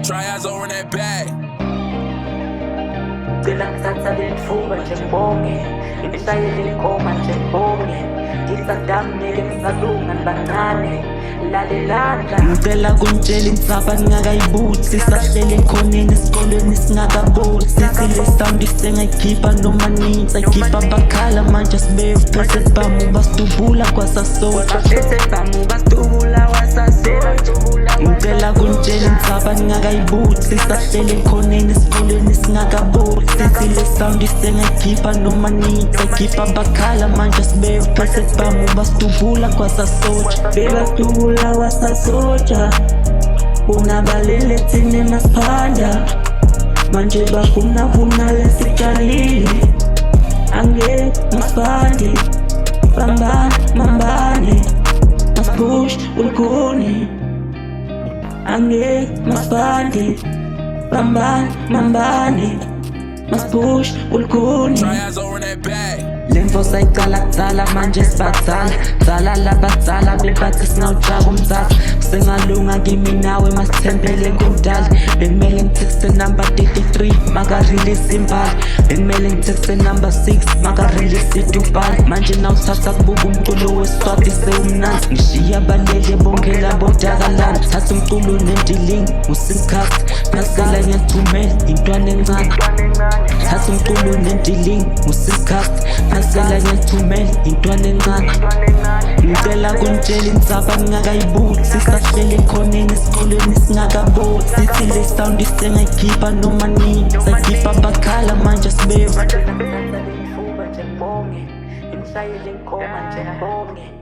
Try eyes over in that bag. Ngilakusatha lethuba nje ngibonge imishayeli ikhoma nje ngibonge ngisadamnike ngisalunga nibancane lalelanda ngicela kuntshela insaba ningakayibuthi sahlele ekhoneni esikoleni singakaboli sithi le sound isengayikhipha noma nini sayikhipha abakhala manje sibe phethe sibamu basitubula kwasasoja ngicela kuntshela insaba ningakayibuthi sahlele ekhoneni esikoleni singakaboli sithi le sound isengayikhipha noma nini sayikhipha abakhala manje sibe phethe sibamu basitubula kwasasoja bebasitubula wasasoja unabalele thine masiphanda manje bafuna lesitshalile angeke masibandi mambane masipush ulkhuni angeke masibandi mambane masipush ulkhuni Try eyes over in that bag. Lemvo sayicala kudzala manje sibatsala dzala labadzala bebathi singawujaka umdzala singalunga kimi nawe masithembele kumdala bekumele ngithekste number 33 makarelease imbali bekumele ngithekste number 6 makarelease idubhali manje nawuthatha kubuka umculo wesiswati sewumnanzi ngishiya abalele bonke labo dakalana thatha umculo nendilingi usimkhasi phasela ngiyathumela intwana encane thatha umculo nendilingi usimkhasi phasela ngiyathumela intwana encane ngicela kuntshela insaba ngingakayibuthi sisahlele ekhoneni esikoleni singakaboli sithi le sound isengayikhipha noma nini sayikhipha abakhala manje sibe imishayeli inkoma nje ngibonge